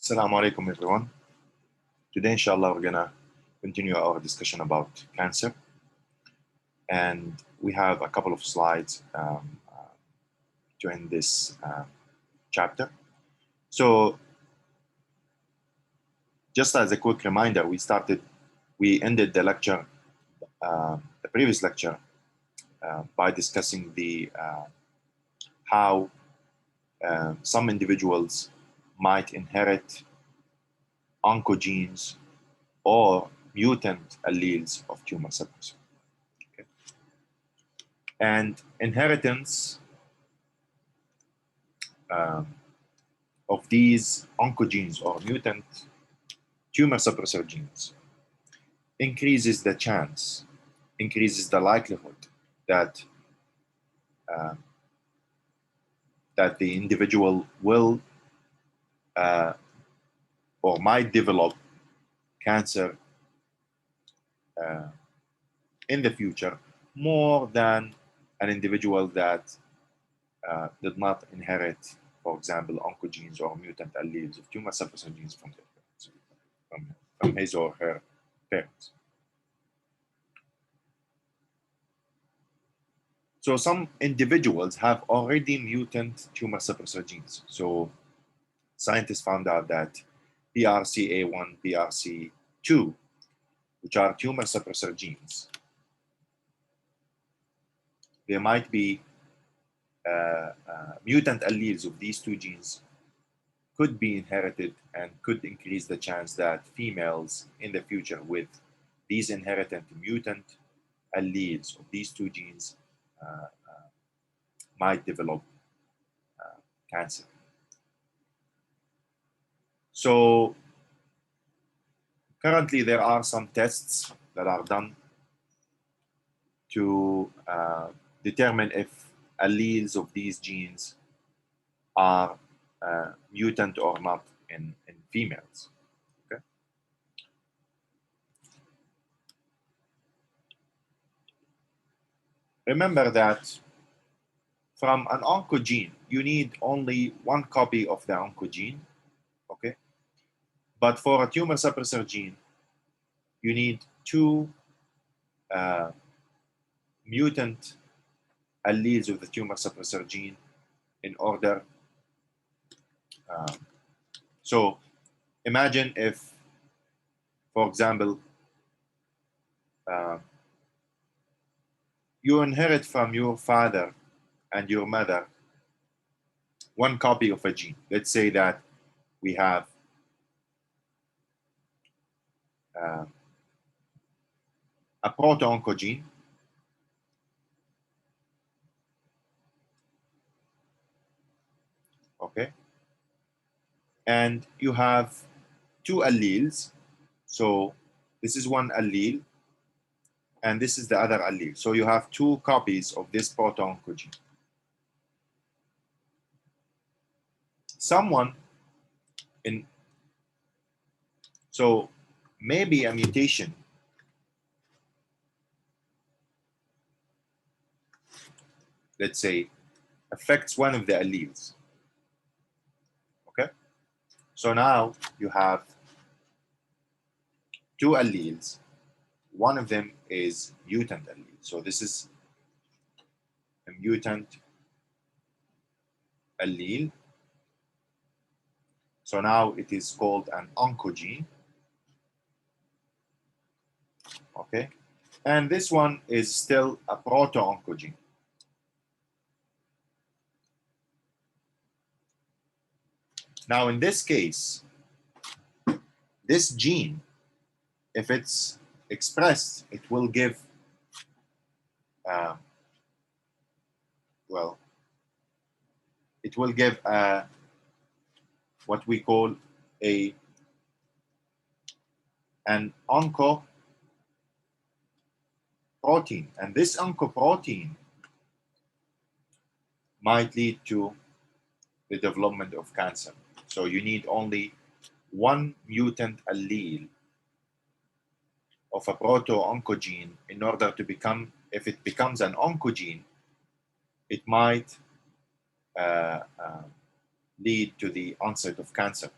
Assalamu alaikum everyone. Today inshallah we're gonna continue our discussion about cancer, and we have a couple of slides to end this chapter. So just as a quick reminder, we ended the lecture, the previous lecture, by discussing the how some individuals might inherit oncogenes or mutant alleles of tumor suppressor. Okay. And inheritance of these oncogenes or mutant tumor suppressor genes increases the chance, increases the likelihood that that the individual will or might develop cancer in the future more than an individual that did not inherit, for example, oncogenes or mutant alleles of tumor suppressor genes from their parents, from his or her parents. So some individuals have already mutant tumor suppressor genes. So scientists found out that BRCA1, BRCA2, which are tumor suppressor genes, there might be mutant alleles of these two genes could be inherited and could increase the chance that females in the future with these inherited mutant alleles of these two genes might develop cancer. So currently there are some tests that are done to determine if alleles of these genes are mutant or not in females. Okay. Remember that from an oncogene, you need only one copy of the oncogene, okay? But for a tumor suppressor gene, you need two mutant alleles of the tumor suppressor gene in order. So imagine if, for example, you inherit from your father and your mother one copy of a gene. Let's say that we have a proto-oncogene, okay? And you have two alleles. So this is one allele, and this is the other allele. So you have two copies of this proto-oncogene. So maybe a mutation let's say affects one of the alleles. Okay, so now you have two alleles. One of them is mutant allele. So this is a mutant allele. So now it is called an oncogene. Okay, and this one is still a proto-oncogene. Now in this case, this gene, if it's expressed, it will give, it will give what we call an oncoprotein. And this oncoprotein might lead to the development of cancer. So you need only one mutant allele of a proto-oncogene in order to become, if it becomes an oncogene, it might lead to the onset of cancer.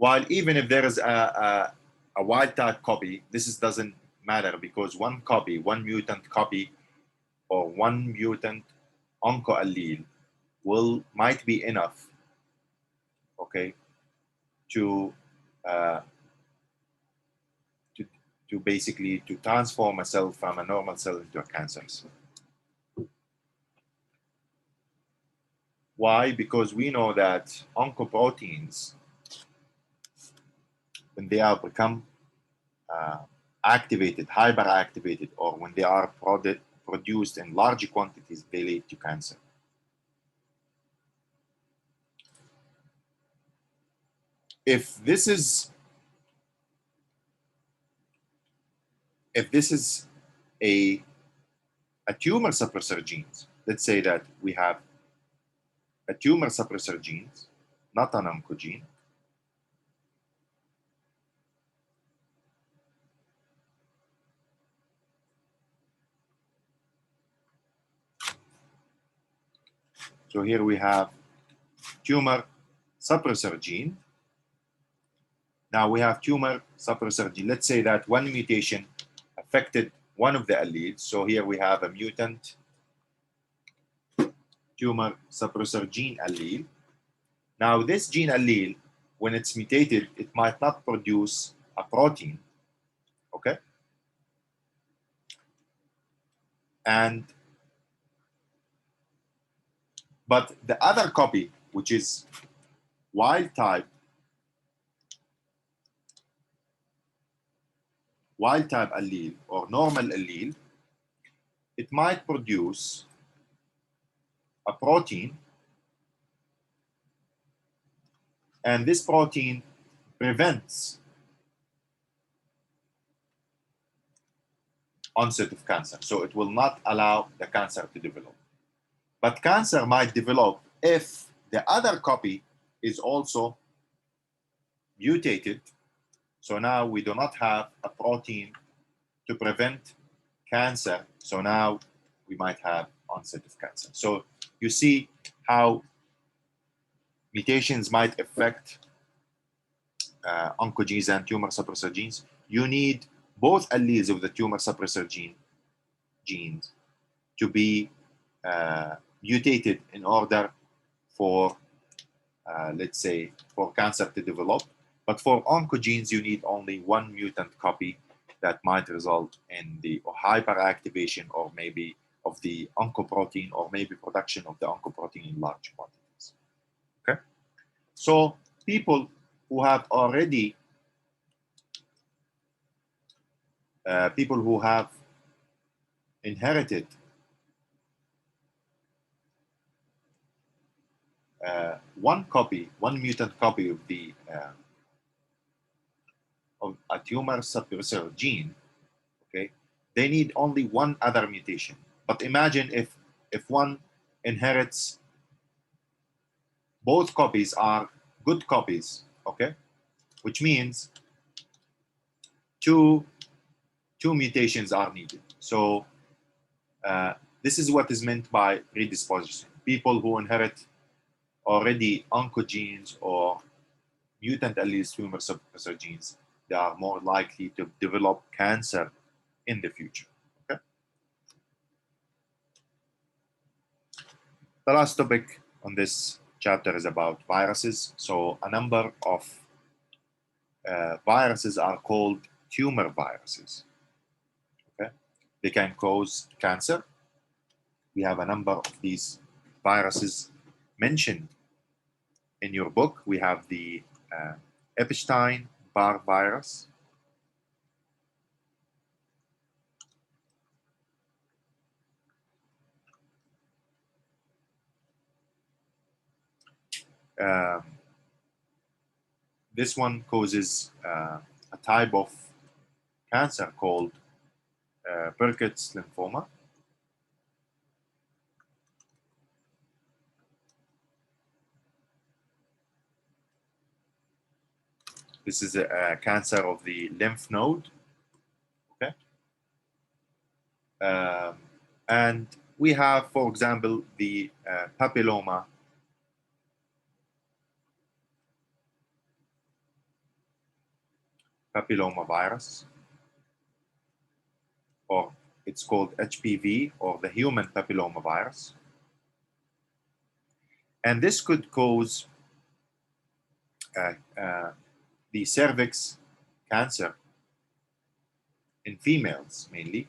While even if there is a wild type copy, doesn't matter, because one copy, one mutant copy, or one mutant oncoallele might be enough, okay, to basically to transform a cell from a normal cell into a cancer cell. Why? Because we know that oncoproteins, when they are become activated, hyperactivated, or when they are produced in large quantities, they lead to cancer. If this is a tumor suppressor genes, let's say that we have a tumor suppressor genes, not an oncogene, so here we have tumor suppressor gene. Now we have tumor suppressor gene. Let's say that one mutation affected one of the alleles. So here we have a mutant tumor suppressor gene allele. Now this gene allele, when it's mutated, it might not produce a protein, okay? But the other copy, which is wild type allele or normal allele, it might produce a protein, and this protein prevents onset of cancer. So it will not allow the cancer to develop. But cancer might develop if the other copy is also mutated. So now we do not have a protein to prevent cancer. So now we might have onset of cancer. So you see how mutations might affect oncogenes and tumor suppressor genes. You need both alleles of the tumor suppressor genes to be mutated in order for, let's say, for cancer to develop. But for oncogenes, you need only one mutant copy that might result in the hyperactivation or maybe of the oncoprotein, or maybe production of the oncoprotein in large quantities. Okay? So people who have already, people who have inherited one mutant copy of the of a tumor suppressor gene, okay, they need only one other mutation. But imagine if one inherits, both copies are good copies, okay, which means two mutations are needed. So this is what is meant by predisposition. People who inherit already oncogenes or mutant alleles tumor suppressor genes, they are more likely to develop cancer in the future. Okay. The last topic on this chapter is about viruses. So a number of viruses are called tumor viruses. Okay. They can cause cancer. We have a number of these viruses mentioned in your book. We have the Epstein-Barr virus, this one causes a type of cancer called Burkitt's lymphoma. This is a cancer of the lymph node. Okay. And we have, for example, the papilloma papillomavirus, or it's called HPV, or the human papillomavirus. And this could cause the cervix cancer in females mainly.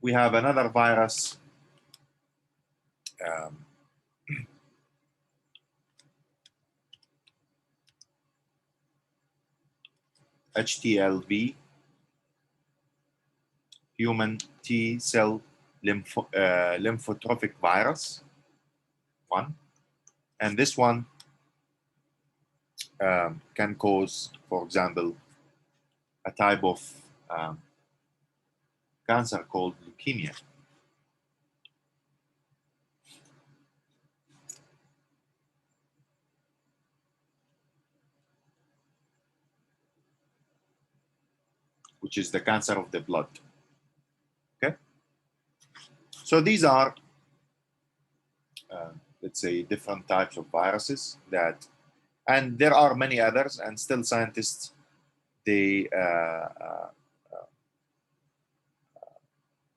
We have another virus, HTLV, human T cell lymphotrophic virus 1. And this one can cause, for example, a type of cancer called leukemia. Which is the cancer of the blood. Okay? So these are, let's say, different types of viruses that, and there are many others, and still scientists, they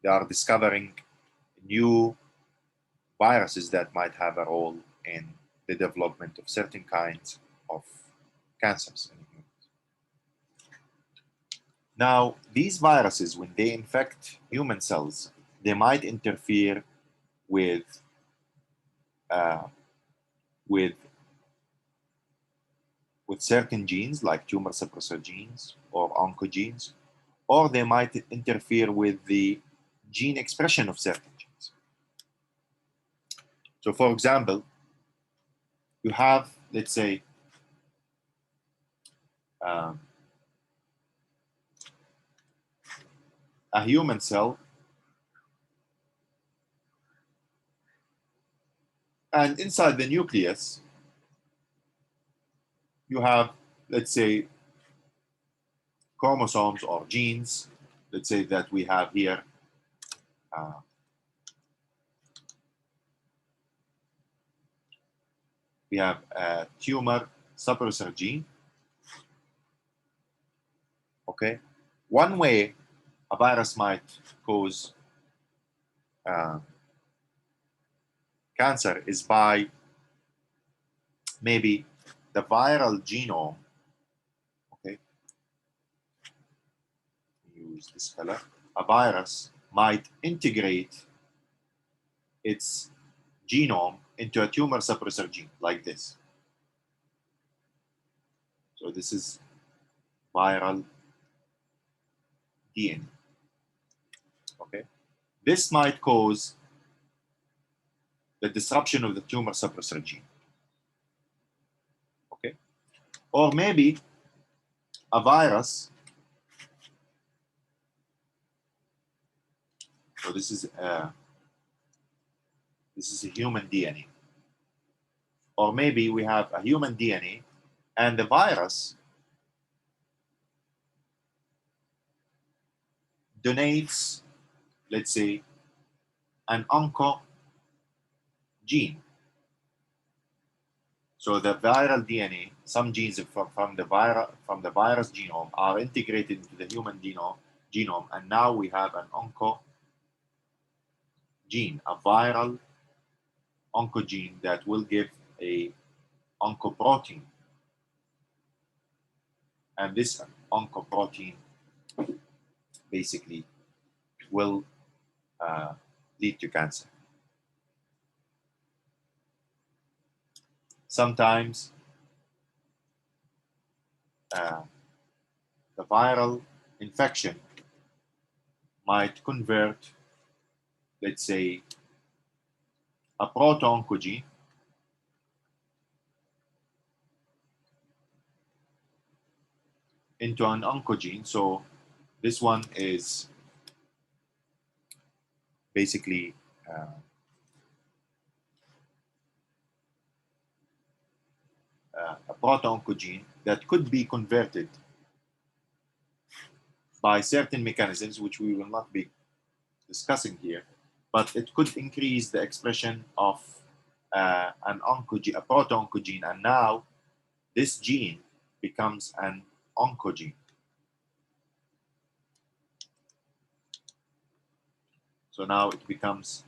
are discovering new viruses that might have a role in the development of certain kinds of cancers in humans. Now, these viruses, when they infect human cells, they might interfere with certain genes like tumor suppressor genes or oncogenes, or they might interfere with the gene expression of certain genes. So, for example, you have, let's say, a human cell, and inside the nucleus, you have, let's say, chromosomes or genes. Let's say that we have here we have a tumor suppressor gene. Okay, one way a virus might cause cancer is by maybe the viral genome. Okay, use this color. A virus might integrate its genome into a tumor suppressor gene like this. So this is viral DNA. Okay, this might cause the disruption of the tumor suppressor gene. Okay, or maybe a virus. So this is a human DNA, or maybe we have a human DNA, and the virus donates, let's say, an oncogene. So the viral DNA, some genes from the virus genome are integrated into the human genome, and now we have an oncogene, a viral oncogene that will give a oncoprotein. And this oncoprotein basically will lead to cancer. Sometimes the viral infection might convert, let's say, a proto-oncogene into an oncogene. So this one is basically a proto-oncogene that could be converted by certain mechanisms, which we will not be discussing here, but it could increase the expression of an oncogene, a proto-oncogene, and now this gene becomes an oncogene. So now it becomes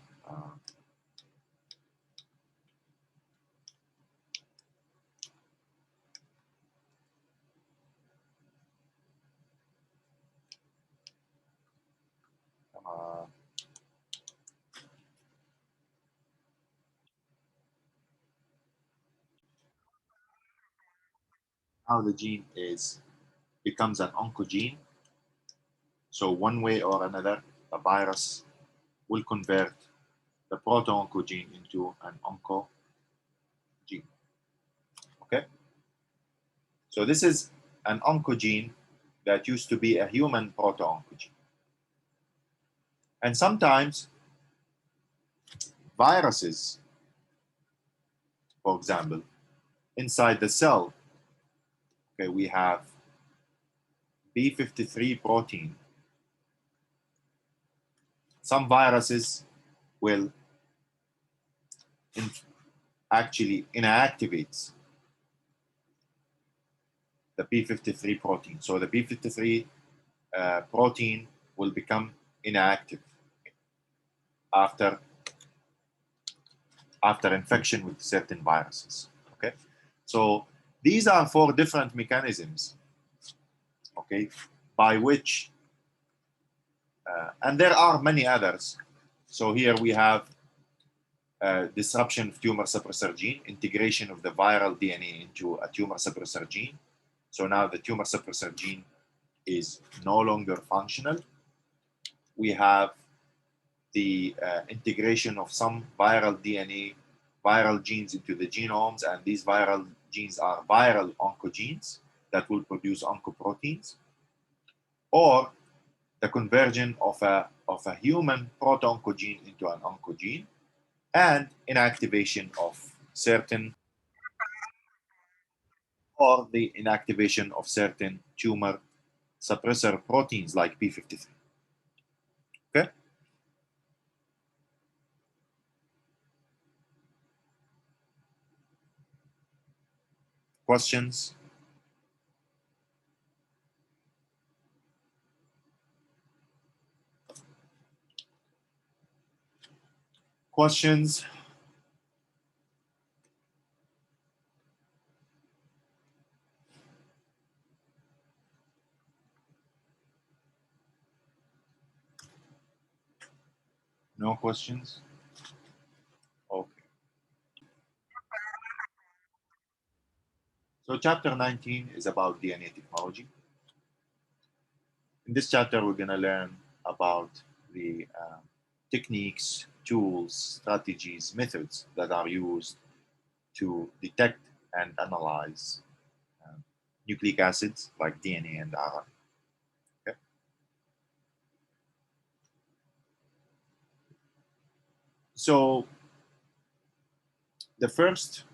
how the gene becomes an oncogene. So one way or another, the virus will convert the proto-oncogene into an oncogene. Okay? So this is an oncogene that used to be a human proto-oncogene. And sometimes viruses, for example, inside the cell, okay, we have p53 protein. Some viruses will actually inactivate the p53 protein. So the p53 protein will become inactive after infection with certain viruses. Okay, so these are 4 different mechanisms, okay, by which, and there are many others. So here we have disruption of tumor suppressor gene, integration of the viral DNA into a tumor suppressor gene. So now the tumor suppressor gene is no longer functional. We have the integration of some viral DNA, viral genes into the genomes, and these viral genes are viral oncogenes that will produce oncoproteins, or the conversion of a human proto-oncogene into an oncogene, and inactivation of certain, or the inactivation of certain tumor suppressor proteins like p53. Okay? Questions? Questions? No questions? Okay. So chapter 19 is about DNA technology. In this chapter, we're going to learn about the techniques, tools, strategies, methods that are used to detect and analyze nucleic acids like DNA and RNA. Okay? So the first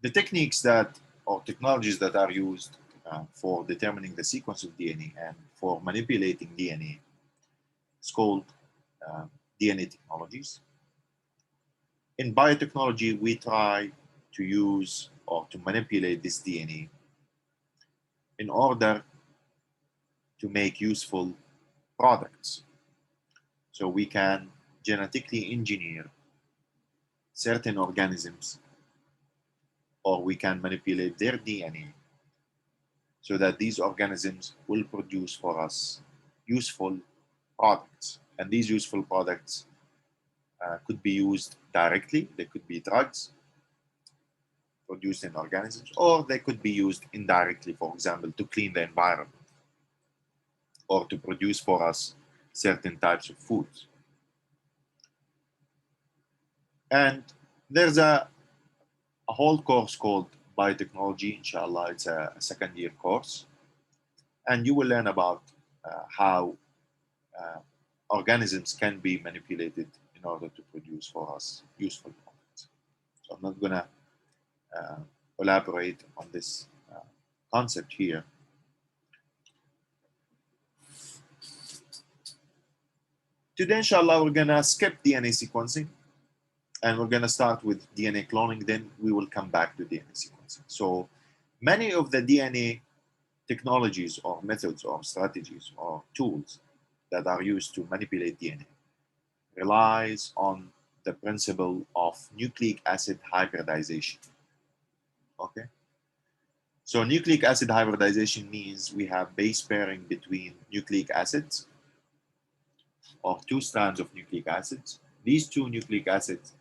the techniques that, or technologies that are used for determining the sequence of DNA and for manipulating DNA is called DNA technologies. In biotechnology, we try to use or to manipulate this DNA in order to make useful products. So we can genetically engineer certain organisms, or we can manipulate their DNA so that these organisms will produce for us useful products. And these useful products could be used directly. They could be drugs produced in organisms, or they could be used indirectly, for example, to clean the environment or to produce for us certain types of foods. And there's a whole course called biotechnology, inshallah. It's a second-year course. And you will learn about how organisms can be manipulated in order to produce for us useful products. So I'm not going to elaborate on this concept here. Today, inshallah, we're gonna skip DNA sequencing and we're gonna start with DNA cloning, then we will come back to DNA sequencing. So many of the DNA technologies or methods or strategies or tools that are used to manipulate DNA relies on the principle of nucleic acid hybridization. Okay. So nucleic acid hybridization means we have base pairing between nucleic acids or two strands of nucleic acids. These two nucleic acids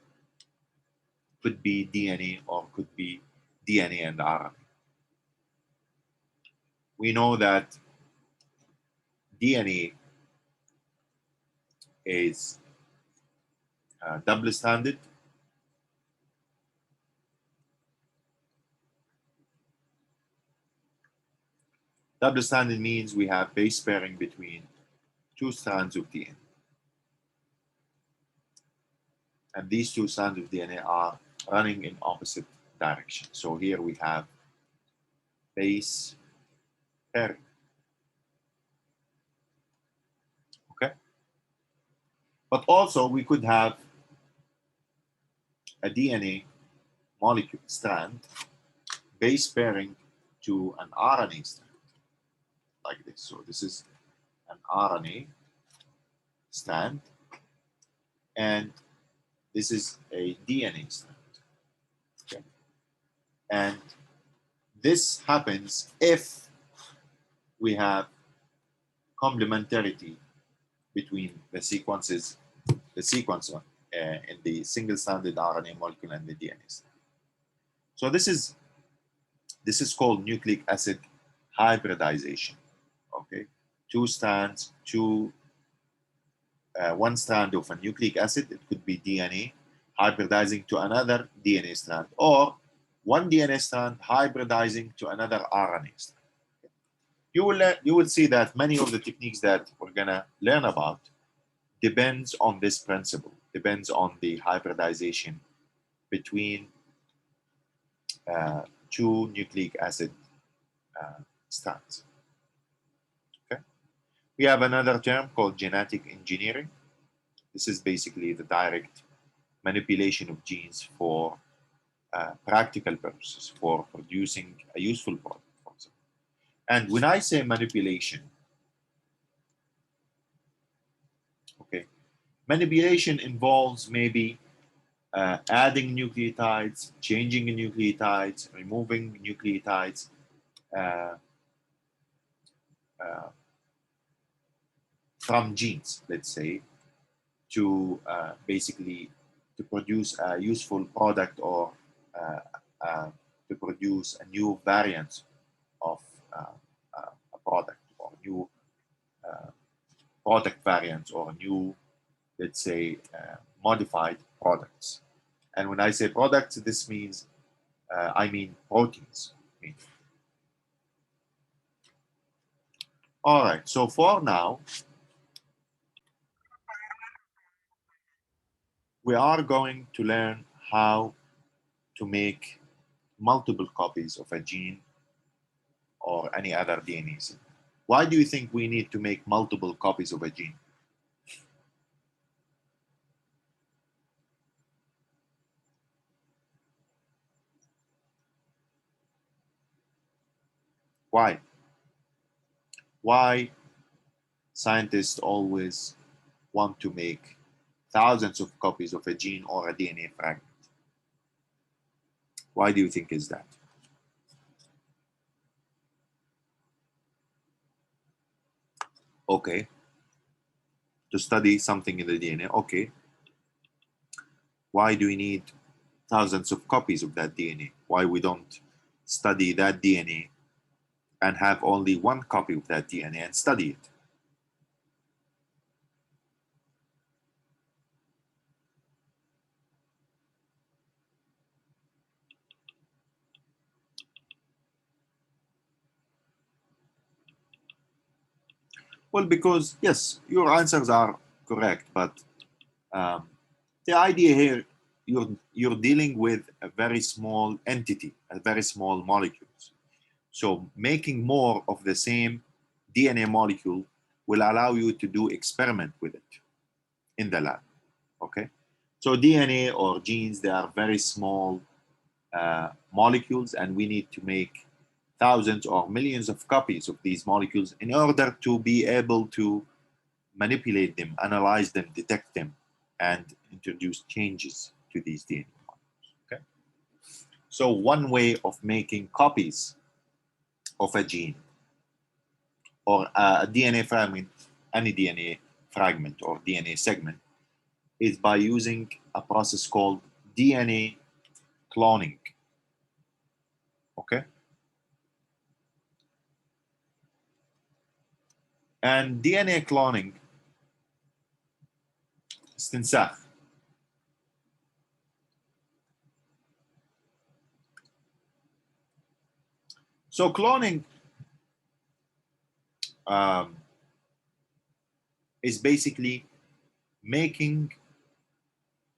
could be DNA or could be DNA and RNA. We know that DNA is double-stranded. Double-stranded means we have base pairing between two strands of DNA. And these two strands of DNA are running in opposite directions. So here we have base pairing. Okay? But also we could have a DNA molecule strand base pairing to an RNA strand like this. So this is an RNA strand and this is a DNA strand. Okay. And this happens if we have complementarity between the sequences, the sequence in the single-stranded RNA molecule and the DNA strand. So this is called nucleic acid hybridization. Okay, two strands, one strand of a nucleic acid, it could be DNA, hybridizing to another DNA strand, or one DNA strand hybridizing to another RNA strand. You will see that many of the techniques that we're gonna learn about depends on this principle, depends on the hybridization between two nucleic acid strands. Okay. We have another term called genetic engineering. This is basically the direct manipulation of genes for practical purposes, for producing a useful product. And when I say manipulation, okay, manipulation involves maybe adding nucleotides, changing nucleotides, removing nucleotides, from genes, let's say, to basically to produce a useful product or to produce a new variant of a product or new product variants or new, let's say, modified products. And when I say products, this means, I mean proteins. All right, so for now, we are going to learn how to make multiple copies of a gene or any other DNA sequence. Why do you think we need to make multiple copies of a gene? Why? Why scientists always want to make thousands of copies of a gene or a DNA fragment? Why do you think is that? Okay, to study something in the DNA, okay. Why do we need thousands of copies of that DNA? Why we don't study that DNA and have only one copy of that DNA and study it? Well, because yes, your answers are correct, but the idea here, you're dealing with a very small entity, a very small molecules. So making more of the same DNA molecule will allow you to do experiment with it. in the lab. Okay, so DNA or genes, they are very small molecules, and we need to make thousands or millions of copies of these molecules in order to be able to manipulate them, analyze them, detect them, and introduce changes to these DNA molecules. Okay, so one way of making copies of a gene or a DNA fragment, any DNA fragment or DNA segment, is by using a process called DNA cloning. Okay, and DNA cloning استنساخ. So cloning is basically making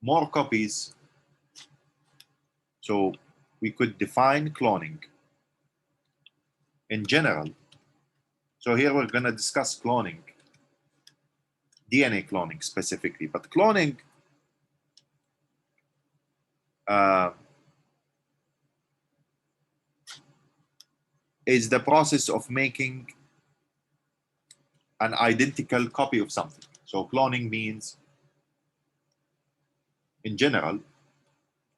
more copies. So we could define cloning in general. So here we're going to discuss cloning, DNA cloning specifically, but cloning is the process of making an identical copy of something. So cloning means, in general,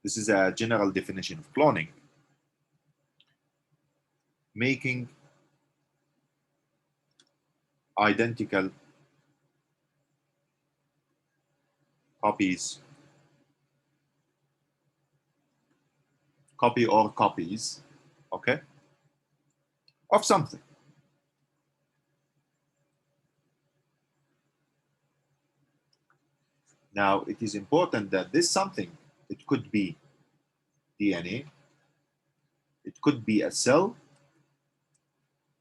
this is a general definition of cloning, making identical copies, copy or copies, okay, of something. Now, it is important that this something, it could be DNA, it could be a cell,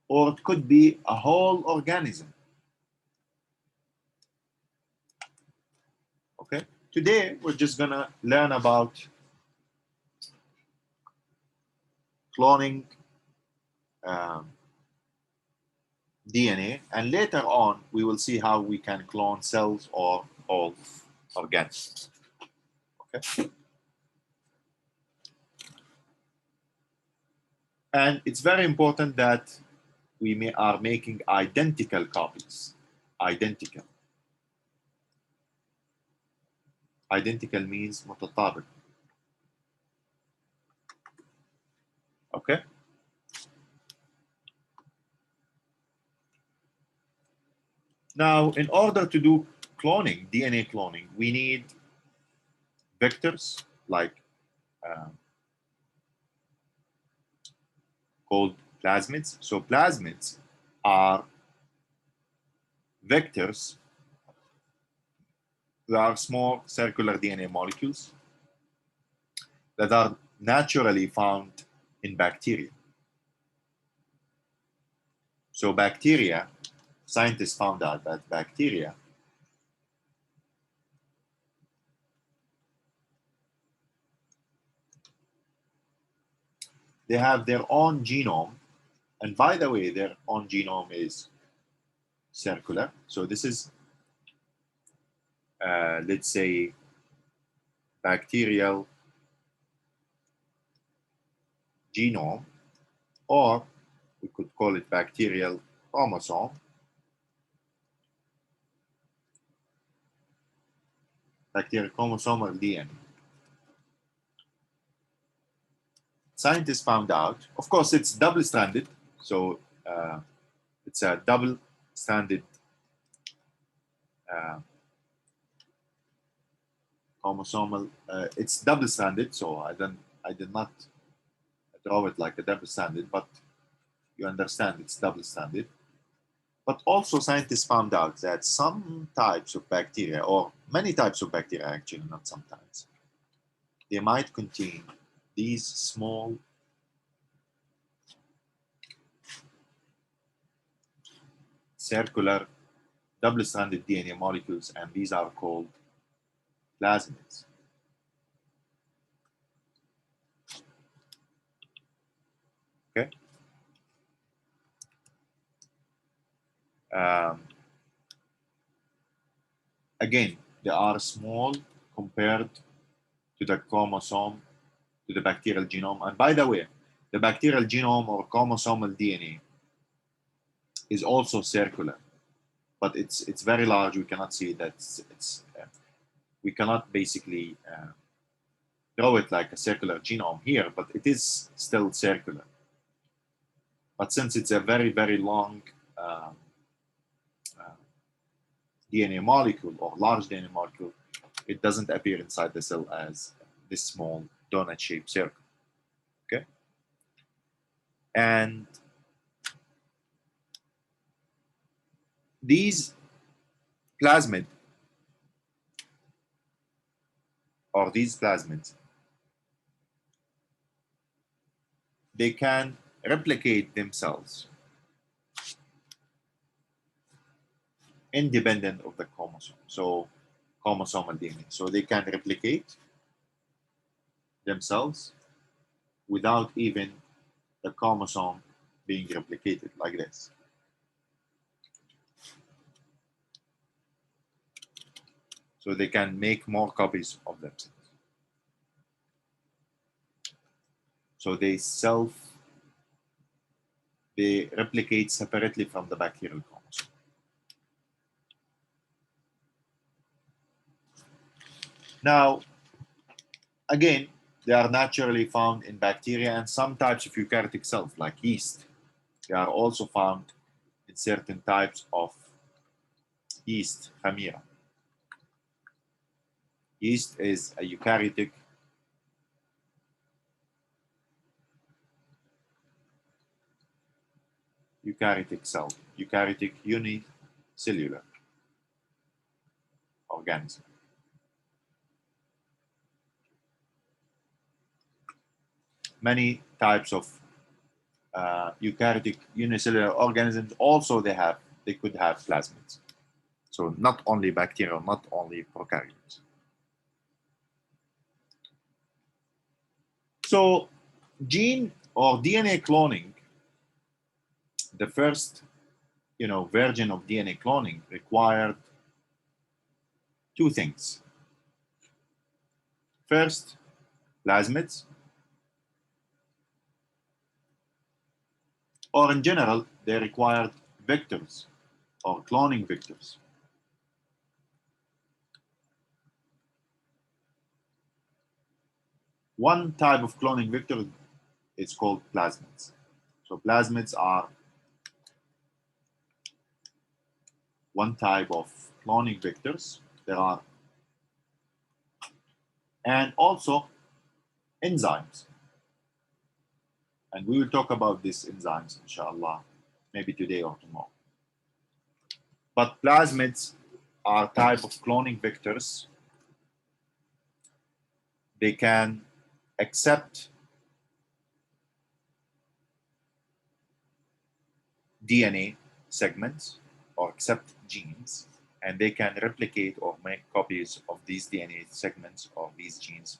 or it could be a whole organism. Okay, today we're just gonna learn about cloning DNA, and later on we will see how we can clone cells or whole organisms. Okay, and it's very important that we are making identical copies. Identical. Identical means متطابق. Okay. Now, in order to do cloning, DNA cloning, we need vectors like called plasmids. So plasmids are vectors that are small circular DNA molecules that are naturally found in bacteria. So bacteria, scientists found out that bacteria they have their own genome, and by the way, their own genome is circular. So this is, let's say, bacterial genome, or we could call it bacterial chromosome. Bacterial chromosomal DNA. Scientists found out, of course, it's double-stranded, so it's a double-stranded chromosomal. It's double-stranded, so I did not draw it like a double-stranded, but you understand it's double-stranded. But also scientists found out that some types of bacteria, or many types of bacteria actually, not sometimes, they might contain these small circular double-stranded DNA molecules, and these are called plasmids. Okay. Again, they are small compared to the chromosome, to the bacterial genome. And by the way, the bacterial genome or chromosomal DNA is also circular, but it's very large. We cannot see that we cannot basically draw it like a circular genome here, but it is still circular. But since it's a very, very long DNA molecule or large DNA molecule, it doesn't appear inside the cell as this small donut-shaped circle. Okay, and these plasmid or these plasmids, they can replicate themselves independent of the chromosome. So chromosomal DNA. So they can replicate themselves without even the chromosome being replicated like this. So they can make more copies of themselves. So they replicate separately from the bacterial chromosome. Now, again, they are naturally found in bacteria and some types of eukaryotic cells, like yeast. They are also found in certain types of yeast, Khamira. Yeast is a eukaryotic cell, eukaryotic unicellular organism. Many types of eukaryotic unicellular organisms also they could have plasmids. So not only bacteria, not only prokaryotes. So gene or DNA cloning, the first version of DNA cloning required two things. First, plasmids, or in general, they required vectors or cloning vectors. One type of cloning vector is called plasmids. So plasmids are one type of cloning vectors. There are, and also enzymes. And we will talk about these enzymes, inshallah, maybe today or tomorrow. But plasmids are type of cloning vectors. They can accept DNA segments or accept genes, and they can replicate or make copies of these DNA segments or these genes.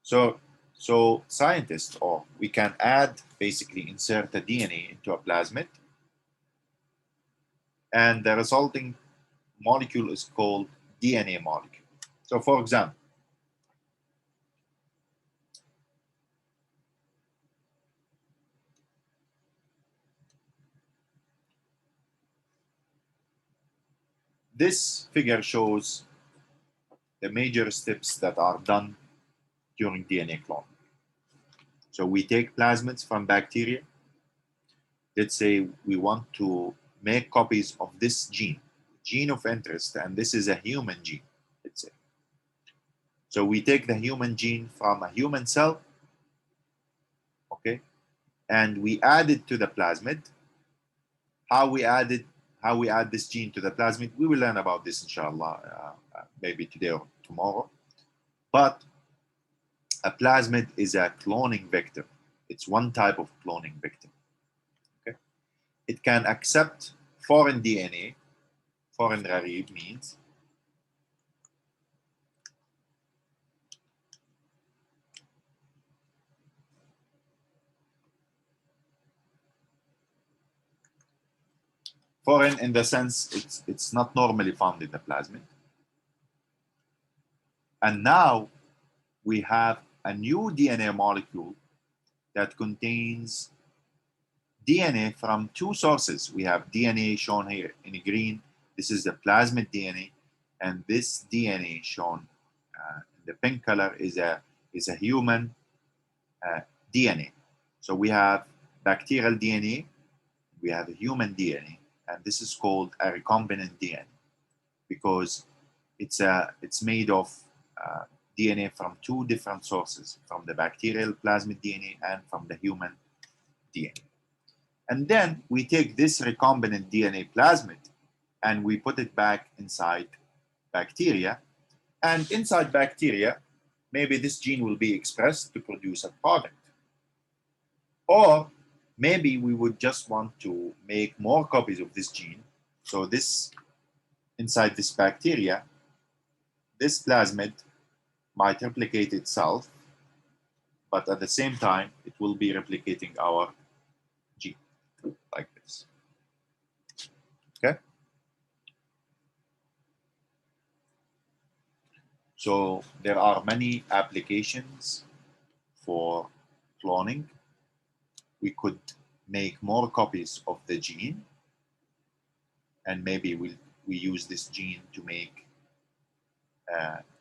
So scientists, or we can basically insert a DNA into a plasmid, and the resulting molecule is called DNA molecule. So for example, this figure shows the major steps that are done during DNA cloning. So we take plasmids from bacteria. Let's say we want to make copies of this gene of interest, and this is a human gene, let's say. So we take the human gene from a human cell, okay, and we add it to the plasmid. How we add this gene to the plasmid, we will learn about this, inshallah, maybe today or tomorrow. But a plasmid is a cloning vector. It's one type of cloning vector. Okay, it can accept foreign DNA. Foreign gharib means Foreign in the sense it's not normally found in the plasmid. And now we have a new DNA molecule that contains DNA from two sources. We have DNA shown here in green. This is the plasmid DNA, and this DNA shown in the pink color is a human DNA. So we have bacterial DNA, we have a human DNA, and this is called a recombinant DNA because it's made of DNA from two different sources, from the bacterial plasmid DNA and from the human DNA. And then we take this recombinant DNA plasmid and we put it back inside bacteria. And inside bacteria, maybe this gene will be expressed to produce a product. Or maybe we would just want to make more copies of this gene. So this, inside this bacteria, this plasmid might replicate itself, but at the same time, it will be replicating our gene, like this. Okay? So there are many applications for cloning. We could make more copies of the gene, and maybe we use this gene to make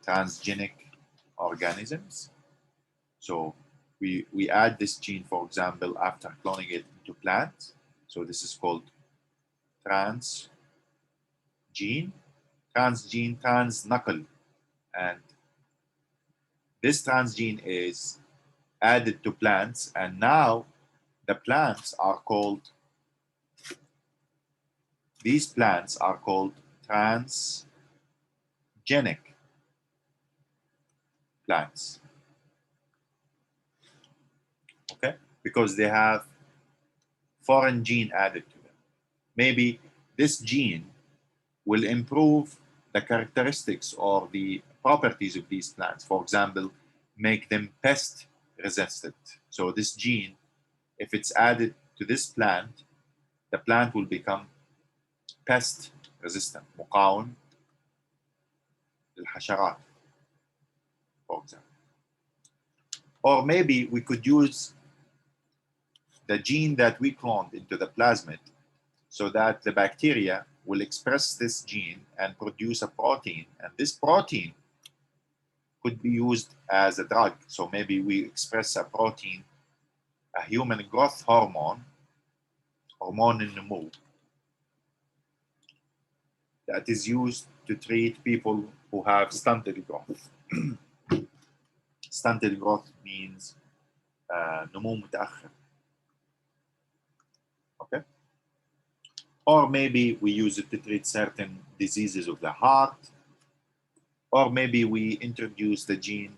transgenic organisms. So we add this gene, for example, after cloning it into plants. So this is called transgene, transnucle. And this transgene is added to plants, and now the plants are called, these plants are called transgenic plants. Okay? Because they have foreign gene added to them. Maybe this gene will improve the characteristics or the properties of these plants. For example, make them pest resistant. So this gene, if it's added to this plant, the plant will become pest resistant, مقاوم للحشرات, for example. Or maybe we could use the gene that we cloned into the plasmid so that the bacteria will express this gene and produce a protein, and this protein could be used as a drug. So maybe we express a protein, a human growth hormone, hormone النمو, that is used to treat people who have stunted growth. Stunted growth means نمو متأخر. Okay? Or maybe we use it to treat certain diseases of the heart. Or maybe we introduce the gene,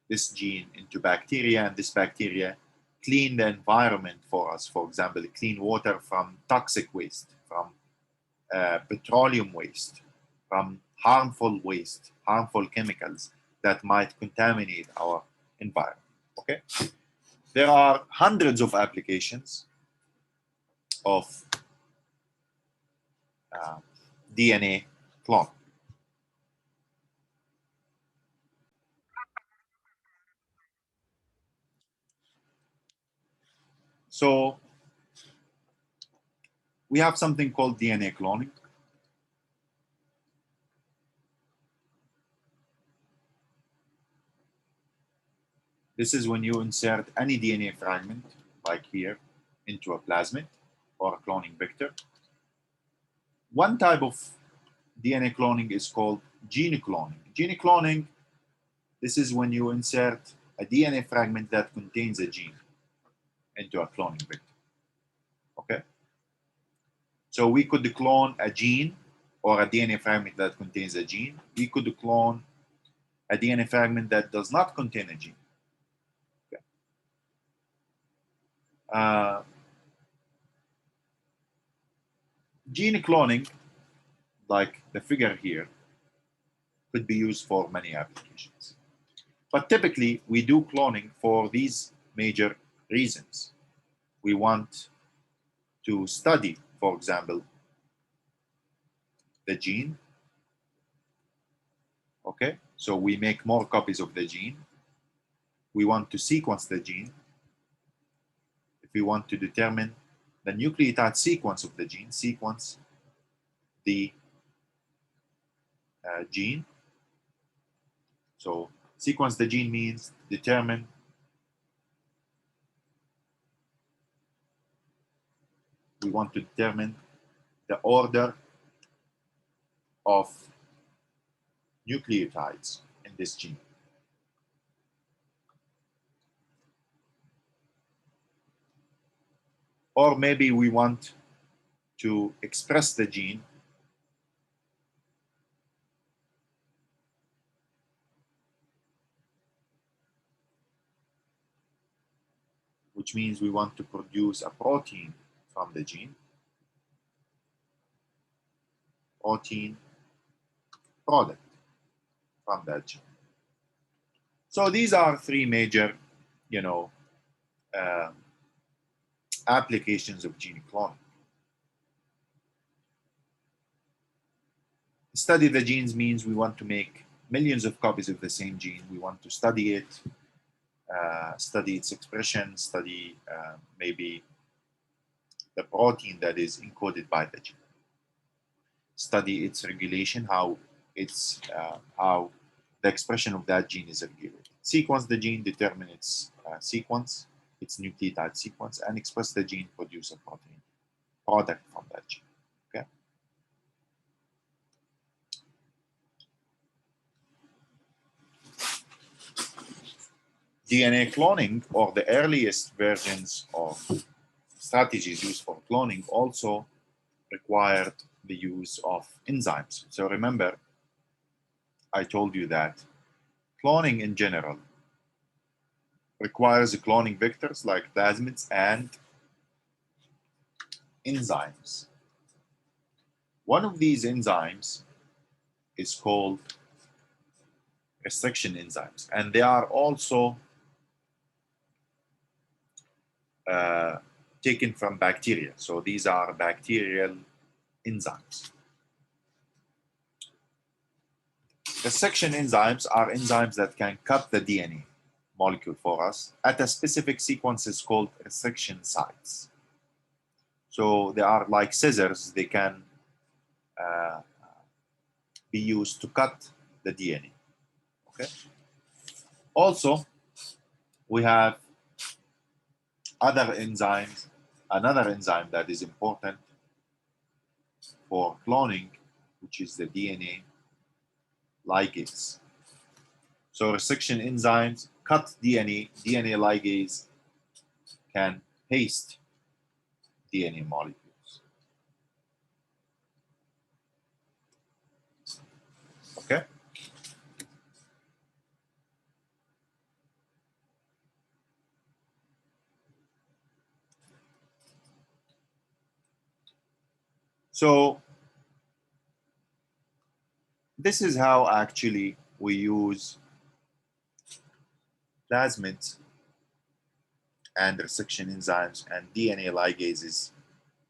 this gene, into bacteria, and this bacteria clean the environment for us. For example, clean water from toxic waste, from petroleum waste, from harmful waste, harmful chemicals that might contaminate our environment. Okay? There are hundreds of applications of DNA clone. So we have something called DNA cloning. This is when you insert any DNA fragment, like here, into a plasmid or a cloning vector. One type of DNA cloning is called gene cloning. Gene cloning, this is when you insert a DNA fragment that contains a gene into a cloning vector. Okay? So we could clone a gene or a DNA fragment that contains a gene. We could clone a DNA fragment that does not contain a gene. Okay. Gene cloning, like the figure here, could be used for many applications. But typically, we do cloning for these major reasons. We want to study, for example, the gene. Okay, so we make more copies of the gene. We want to sequence the gene. If we want to determine the nucleotide sequence of the gene, sequence the gene. So sequence the gene means determine we want to determine the order of nucleotides in this gene. Or maybe we want to express the gene which means we want to produce a protein from the gene. Protein product from that gene. So these are three major, applications of gene cloning. Study the genes means we want to make millions of copies of the same gene. We want to study it, study its expression, study maybe the protein that is encoded by the gene. Study its regulation, how the expression of that gene is regulated. Sequence the gene, determine its sequence, its nucleotide sequence, and express the gene, produce a protein product from that gene. Okay. DNA cloning, or the earliest versions of strategies used for cloning, also required the use of enzymes. So remember, I told you that cloning in general requires cloning vectors like plasmids and enzymes. One of these enzymes is called restriction enzymes, and they are also taken from bacteria. So these are bacterial enzymes. Restriction enzymes are enzymes that can cut the DNA molecule for us at a specific sequences called restriction sites. So they are like scissors. They can be used to cut the DNA. Okay. Also, we have other enzymes. Another enzyme that is important for cloning, which is the DNA ligase. So restriction enzymes cut DNA. DNA ligase can paste DNA molecules. Okay. So this is how actually we use plasmids and restriction enzymes and DNA ligases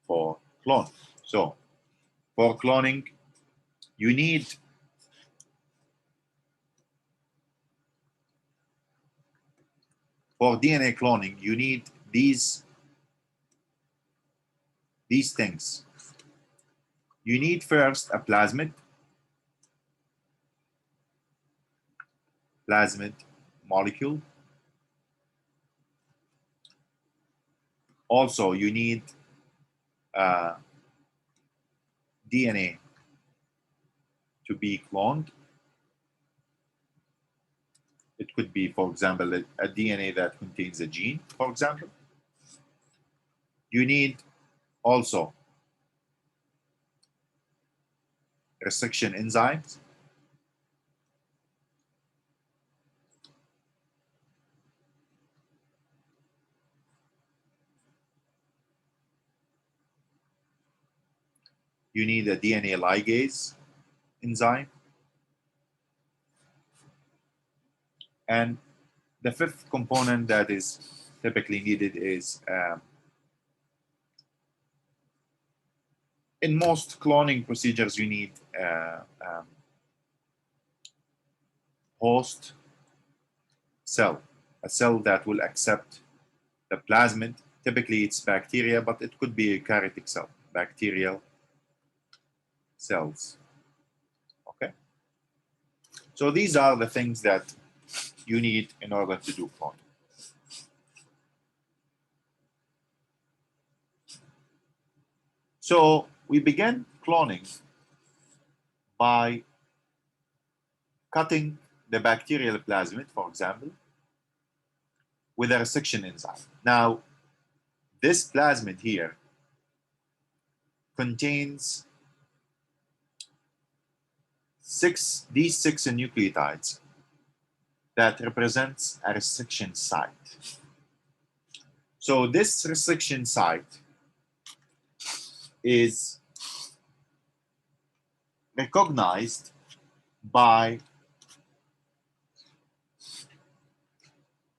for cloning. So for cloning, you need for DNA cloning, you need these things. You need first a plasmid molecule. Also, you need DNA to be cloned. It could be, for example, a DNA that contains a gene, for example. You need also restriction enzymes. You need a DNA ligase enzyme. And the fifth component that is typically needed is in most cloning procedures, you need host cell, a cell that will accept the plasmid. Typically, it's bacteria, but it could be a eukaryotic cell, bacterial cells. Okay. So these are the things that you need in order to do cloning. So we began cloning by cutting the bacterial plasmid, for example, with a resection enzyme. Now, this plasmid here contains these six nucleotides that represents a resection site. So this resection site is recognized by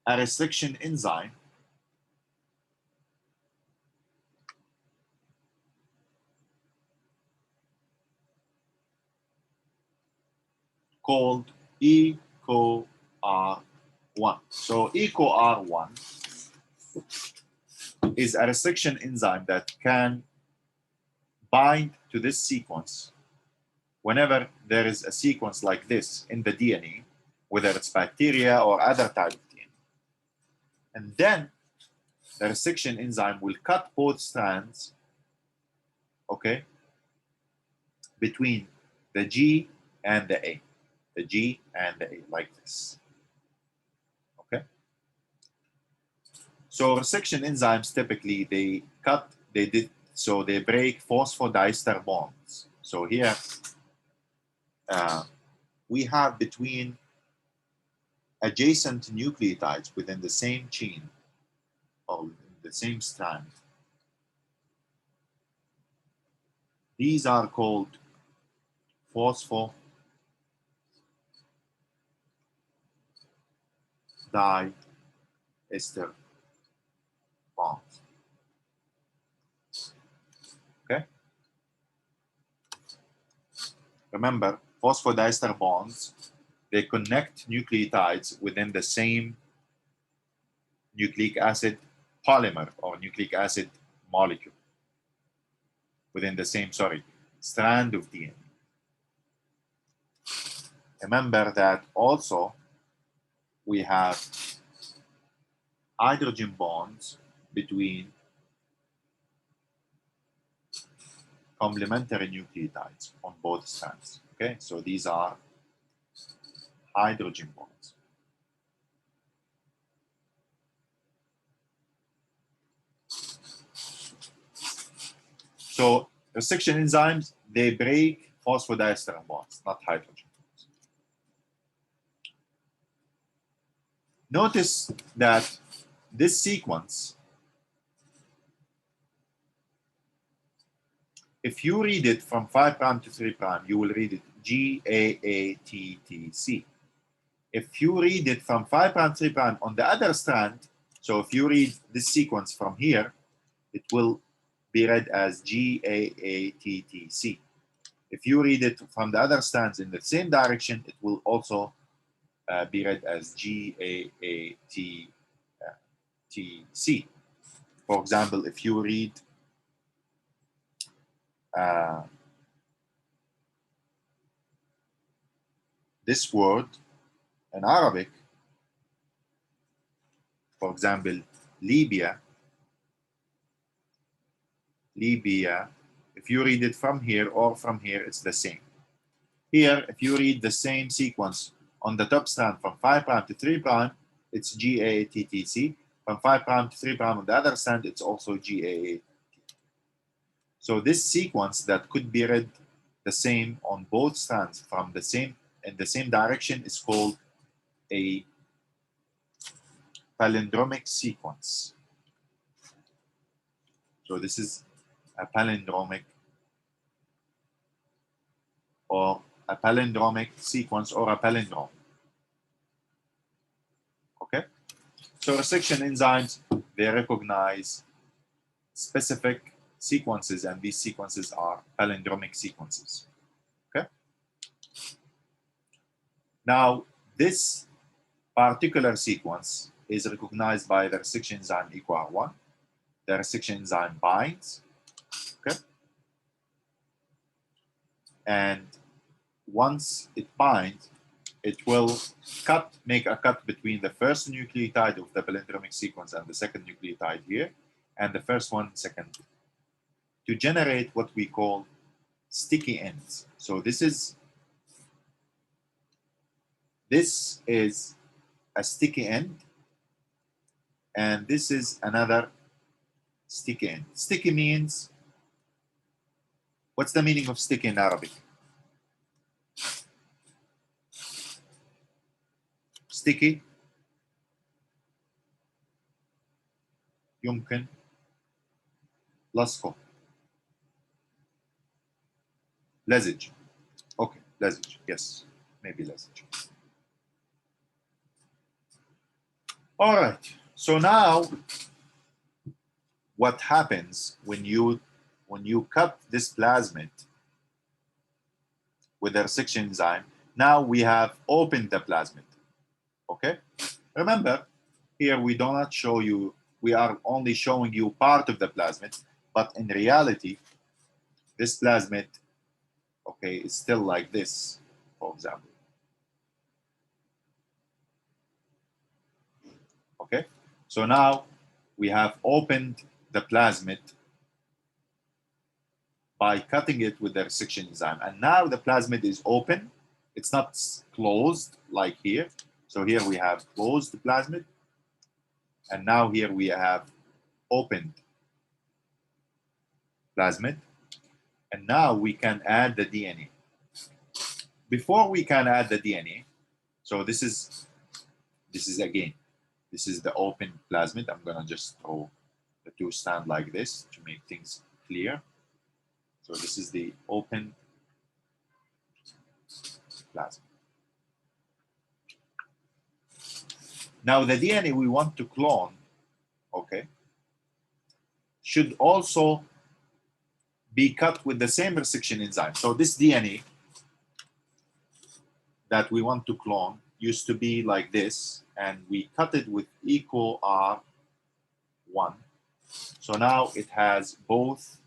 a resection enzyme called EcoR1. So EcoR1 is a resection enzyme that can bind to this sequence whenever there is a sequence like this in the DNA, whether it's bacteria or other type of DNA. And then the resection enzyme will cut both strands, okay, between the G and the A. The G and the A, like this. Okay? So resection enzymes typically they break phosphodiester bonds. So here we have between adjacent nucleotides within the same chain or within the same strand. These are called phosphodiester bonds. Okay? Remember, phosphodiester bonds, they connect nucleotides within the same nucleic acid polymer or nucleic acid molecule, within the same, strand of DNA. Remember that also we have hydrogen bonds between complementary nucleotides on both strands. Okay, so these are hydrogen bonds. So resection enzymes, they break phosphodiester bonds, not hydrogen bonds. Notice that this sequence, if you read it from 5' to 3', you will read it GAATTC. If you read it from 5' to 3' on the other strand, so if you read this sequence from here, it will be read as GAATTC. If you read it from the other strands in the same direction, it will also be read as GAATTC. For example, if you read this word in Arabic, for example, Libya, if you read it from here or from here, it's the same. Here, if you read the same sequence on the top strand from 5' to 3', it's GAATTC. From 5' to 3' on the other strand, it's also GAAT. So this sequence that could be read the same on both strands from the same in the same direction is called a palindromic sequence. So this is a palindromic sequence or a palindrome. Okay? So resection enzymes, they recognize specific sequences, and these sequences are palindromic sequences. Okay. Now, this particular sequence is recognized by the restriction enzyme EcoR1. The restriction enzyme binds. Okay. And once it binds, it will make a cut between the first nucleotide of the palindromic sequence and the second nucleotide here, and the first one, second, to generate what we call sticky ends. So this is a sticky end, and this is another sticky end. Sticky means, what's the meaning of sticky in Arabic? sticky يمكن لصقه لزج. Okay, لزج, yes, maybe لزج. All right, so now what happens when you cut this plasmid with the restriction enzyme? Now we have opened the plasmid. Okay, remember here we do not show you, we are only showing you part of the plasmid, but in reality this plasmid, okay, is still like this, for example. Okay, so now we have opened the plasmid by cutting it with the restriction enzyme, and now the plasmid is open. It's not closed like here. So here we have closed the plasmid, and now here we have opened plasmid, and now we can add the DNA. Before we can add the DNA, so this is again, this is the open plasmid. I'm gonna just throw the two stand like this to make things clear. So this is the open plasmid. Now the DNA we want to clone, okay, should also be cut with the same restriction enzyme. So this DNA that we want to clone used to be like this, and we cut it with EcoR1. So now it has both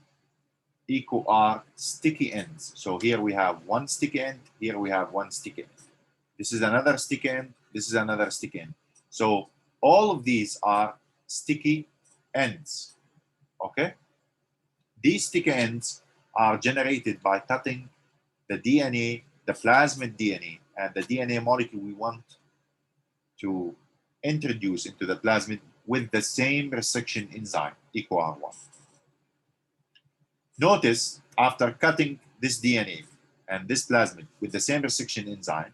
EcoR sticky ends. So here we have one sticky end, here we have one sticky end. This is another sticky end, this is another sticky end. So all of these are sticky ends, okay? These sticky ends are generated by cutting the DNA, the plasmid DNA, and the DNA molecule we want to introduce into the plasmid with the same restriction enzyme, EcoR1. Notice, after cutting this DNA and this plasmid with the same restriction enzyme,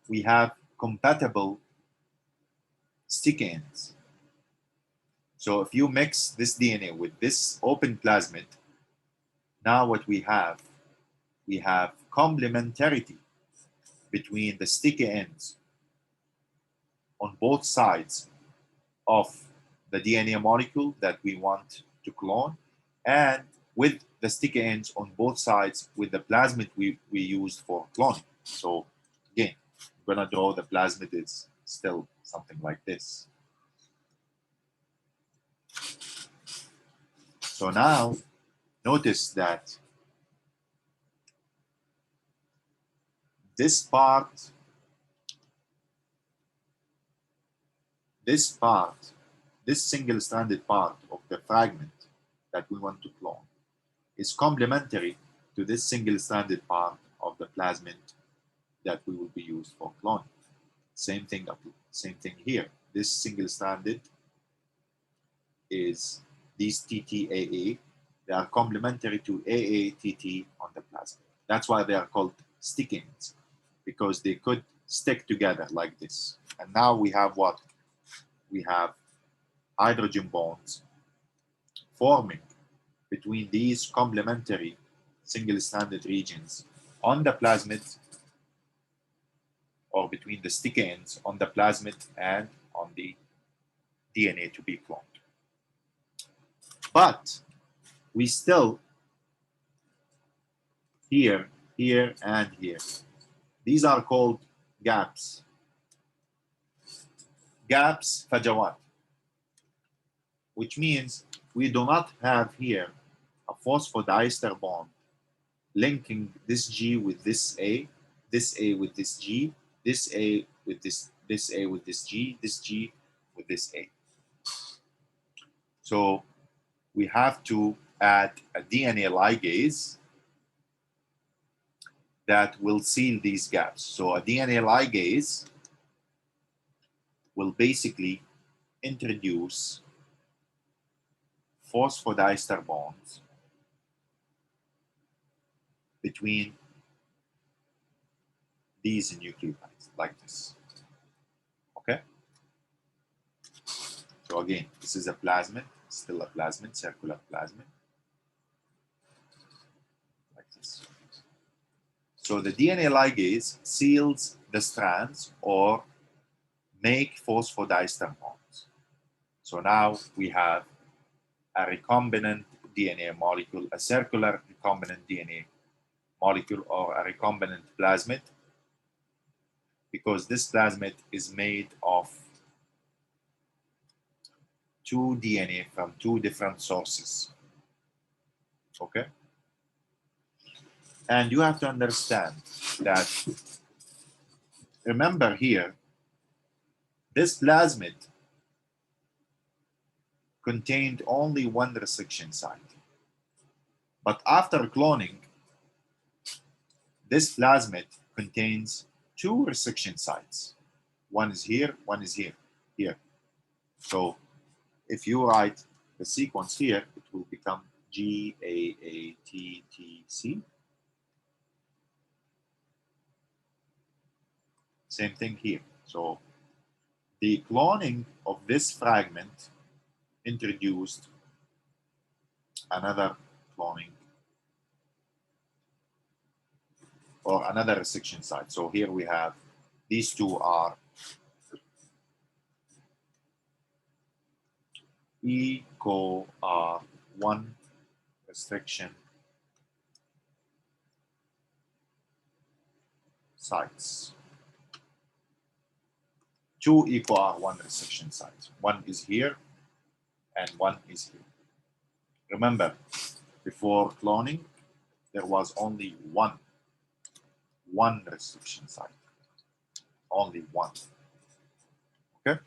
we have compatible sticky ends. So if you mix this DNA with this open plasmid, now what we have complementarity between the sticky ends on both sides of the DNA molecule that we want to clone, and with the sticky ends on both sides with the plasmid we used for cloning. So again, I'm gonna draw the plasmid is still something like this. So now notice that this single-stranded part of the fragment that we want to clone is complementary to this single-stranded part of the plasmid that we will be used for cloning. Same thing here. This single-stranded is these TTAA. They are complementary to AATT on the plasmid. That's why they are called sticky ends, because they could stick together like this. And now we have what? We have hydrogen bonds forming between these complementary single-stranded regions on the plasmid, or between the sticky ends on the plasmid and on the DNA to be cloned. But we still here, here, and here. These are called gaps. Gaps, فجوات, which means we do not have here a phosphodiester bond linking this G with this A with this G, this A with this A with this G with this A. So we have to add a DNA ligase that will seal these gaps. So a DNA ligase will basically introduce phosphodiester bonds between these nucleotides, like this. Okay? So again, this is a plasmid, still a plasmid, circular plasmid, like this. So the DNA ligase seals the strands or make phosphodiester bonds. So now we have a recombinant DNA molecule, a circular recombinant DNA molecule, or a recombinant plasmid, because this plasmid is made of two DNA from two different sources. Okay? And you have to understand that, remember here, this plasmid contained only one restriction site. But after cloning, this plasmid contains two restriction sites. One is here, one is here, here. So if you write the sequence here, it will become GAATTC. Same thing here. So the cloning of this fragment introduced another cloning or another restriction site. So here we have, these two are ECOR1 restriction sites. Two ECOR1 restriction sites. One is here and one is here. Remember, before cloning, there was only one restriction site. Only one. Okay?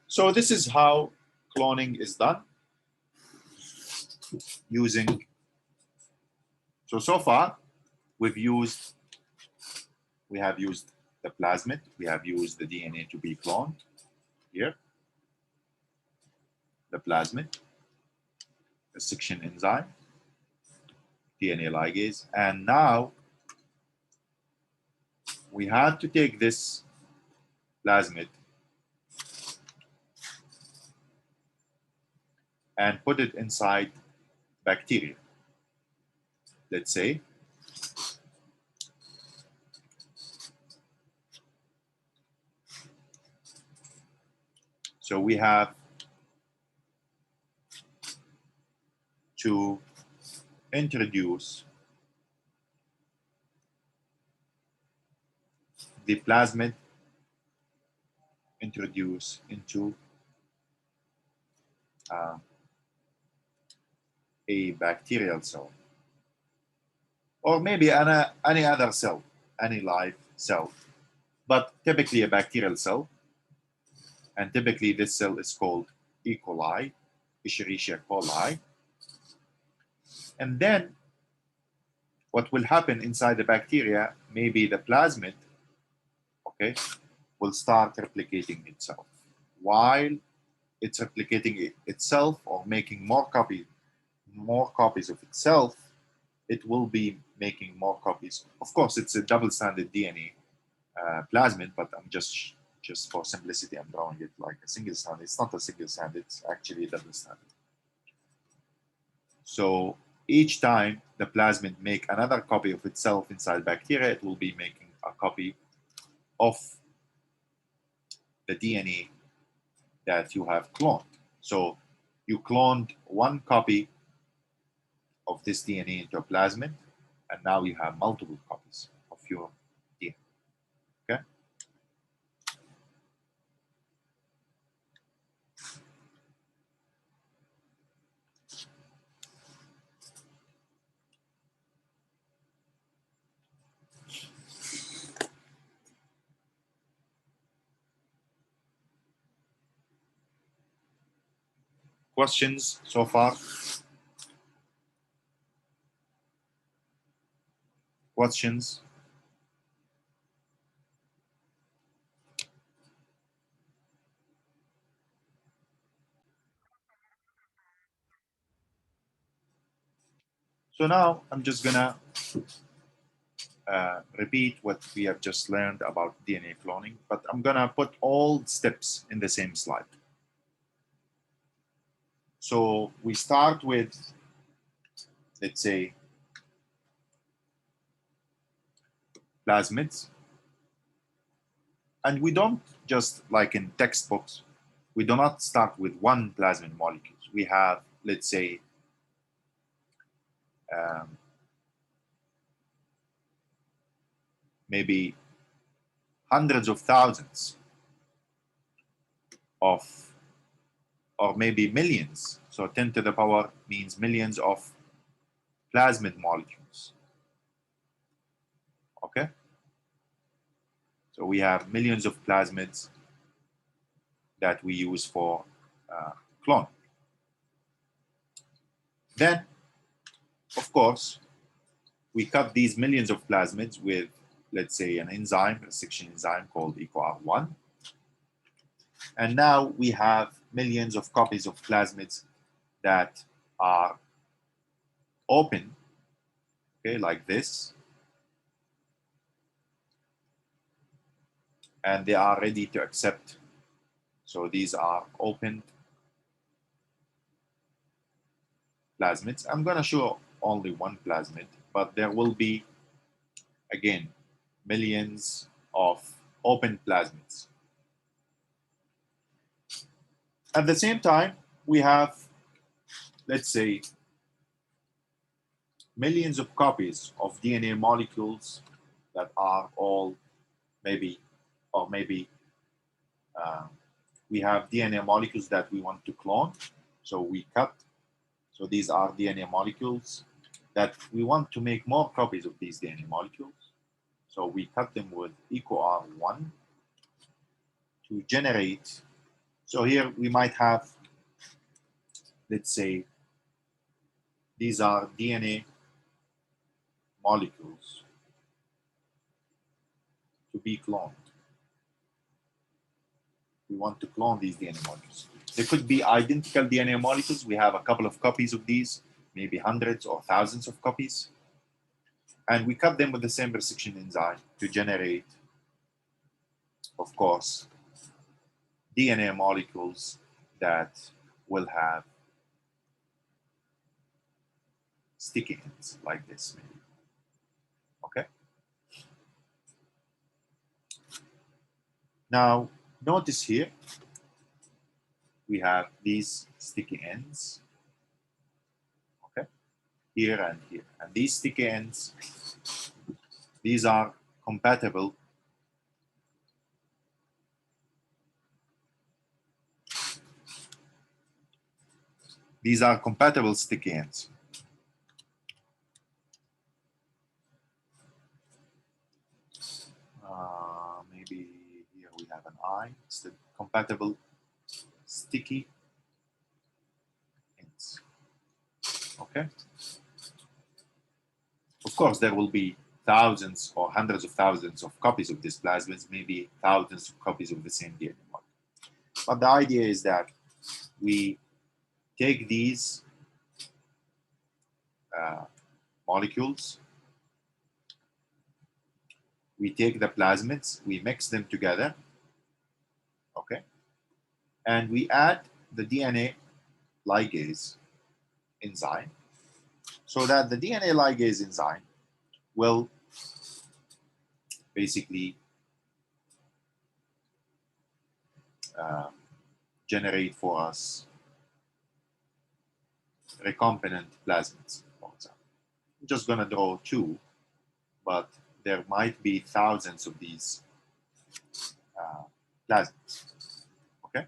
So this is how cloning is done using, so far we have used the plasmid, we have used the DNA to be cloned here, the plasmid, the restriction enzyme, DNA ligase, and now we had to take this plasmid and put it inside bacteria. Let's say so we have to introduce the plasmid introduced into a bacterial cell, or maybe any other cell, any live cell, but typically a bacterial cell, and typically this cell is called E. coli, Escherichia coli. And then what will happen inside the bacteria, maybe the plasmid, okay, will start replicating itself. While it's replicating itself or making more copies of itself, it will be making more copies. Of course, it's a double-stranded DNA plasmid, but I'm just for simplicity, I'm drawing it like a single strand. It's not a single strand, it's actually a double-stranded. So each time the plasmid make another copy of itself inside bacteria, it will be making a copy of the DNA that you have cloned. So you cloned one copy of this DNA into a plasmid, and now you have multiple copies of your DNA. Okay? Questions so far? Questions? So now I'm just gonna repeat what we have just learned about DNA cloning, but I'm gonna put all steps in the same slide. So we start with, let's say, plasmids. And we don't just like in textbooks, we do not start with one plasmid molecule. We have, let's say, maybe hundreds of thousands of, or maybe millions. So 10 to the power means millions of plasmid molecules. Okay? So we have millions of plasmids that we use for cloning. Then, of course, we cut these millions of plasmids with, let's say, an enzyme, a restriction enzyme called EcoR1. And now we have millions of copies of plasmids that are open, okay, like this. And they are ready to accept. So these are opened plasmids. I'm going to show only one plasmid, but there will be, again, millions of open plasmids. At the same time, we have, let's say, millions of copies of DNA molecules that are all maybe, or maybe we have DNA molecules that we want to clone. So we cut. So these are DNA molecules that we want to make more copies of these DNA molecules. So we cut them with EcoR1 to generate. So here we might have, let's say, these are DNA molecules to be cloned. We want to clone these DNA molecules. They could be identical DNA molecules. We have a couple of copies of these, maybe hundreds or thousands of copies. And we cut them with the same restriction enzyme to generate, of course, DNA molecules that will have sticky ends like this, maybe. Okay? Now, notice here, we have these sticky ends, okay? Here and here. And these sticky ends, these are compatible sticky ends. Maybe here we have an I. It's the compatible sticky ends. Okay. Of course, there will be thousands or hundreds of thousands of copies of these plasmids, maybe thousands of copies of the same DNA molecule. But the idea is that we take these molecules, we take the plasmids, we mix them together, okay, and we add the DNA ligase enzyme so that the DNA ligase enzyme will basically generate for us recombinant plasmids, for example. I'm just going to draw two, but there might be thousands of these plasmids. Okay?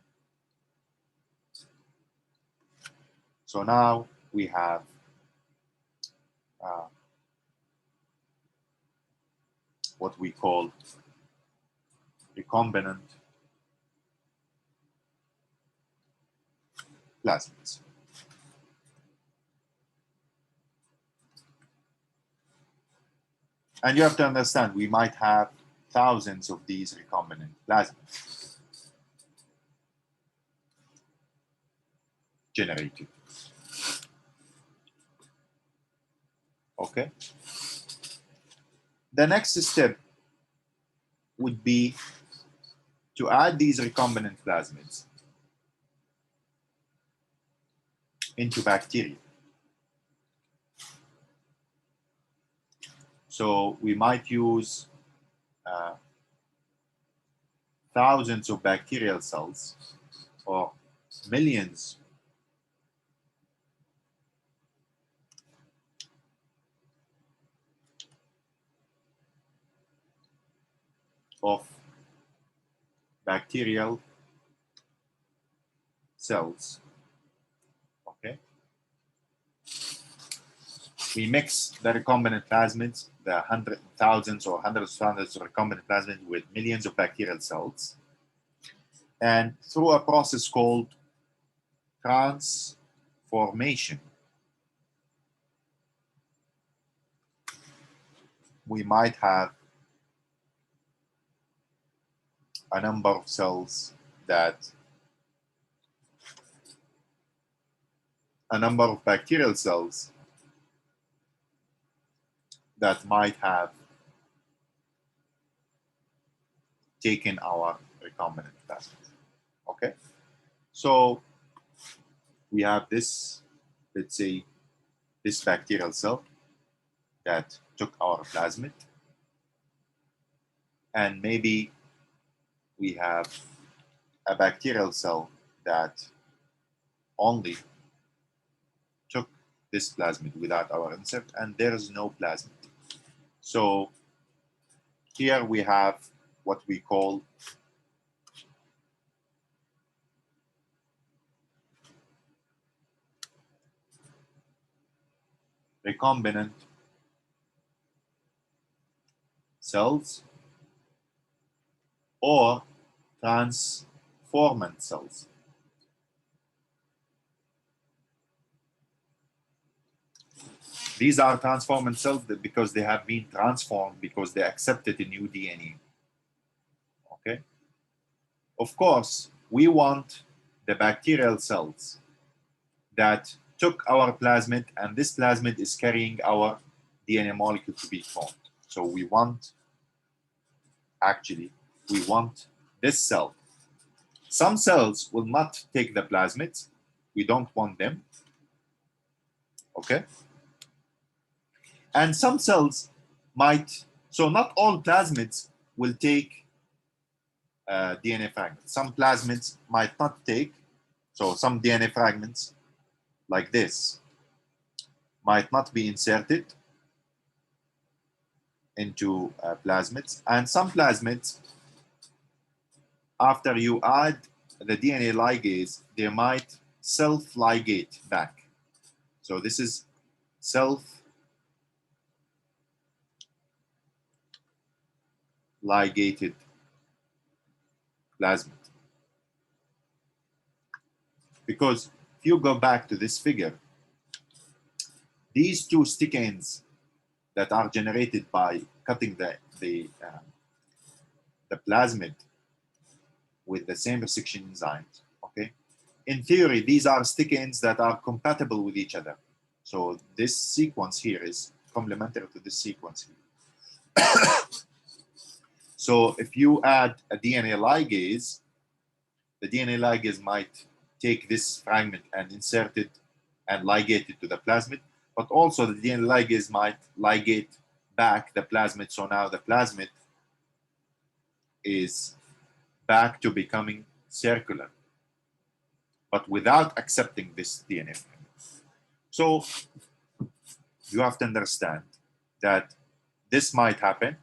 So now we have what we call recombinant plasmids. And you have to understand, we might have thousands of these recombinant plasmids generated. Okay? The next step would be to add these recombinant plasmids into bacteria. So we might use thousands of bacterial cells or millions of bacterial cells. Okay. We mix the recombinant plasmids, the thousands or hundreds of thousands of recombinant plasmids with millions of bacterial cells. And through a process called transformation, we might have a number of cells that, a number of bacterial cells that might have taken our recombinant plasmid. Okay, so we have this, let's say, this bacterial cell that took our plasmid, and maybe we have a bacterial cell that only took this plasmid without our insert, and there is no plasmid. So here we have what we call recombinant cells or transformant cells. These are transformant cells because they have been transformed, because they accepted a new DNA. Okay? Of course, we want the bacterial cells that took our plasmid, and this plasmid is carrying our DNA molecule to be formed. So we want, actually, we want this cell. Some cells will not take the plasmids. We don't want them. Okay? And some cells might, so not all plasmids will take DNA fragments. Some plasmids might not take, so some DNA fragments like this might not be inserted into plasmids. And some plasmids, after you add the DNA ligase, they might self-ligate back. So this is self-ligated plasmid. Because if you go back to this figure, these two stickins that are generated by cutting the plasmid with the same resection enzymes, okay? In theory, these are stickins that are compatible with each other. So this sequence here is complementary to this sequence here. So if you add a DNA ligase, the DNA ligase might take this fragment and insert it and ligate it to the plasmid, but also the DNA ligase might ligate back the plasmid. So now the plasmid is back to becoming circular, but without accepting this DNA fragment. So you have to understand that this might happen,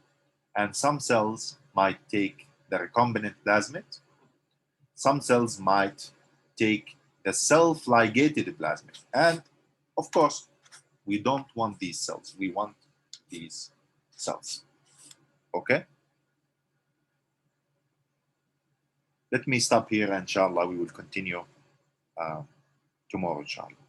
and some cells might take the recombinant plasmid. Some cells might take the self-ligated plasmid. And of course, we don't want these cells. We want these cells. Okay? Let me stop here. Inshallah, we will continue tomorrow, inshallah.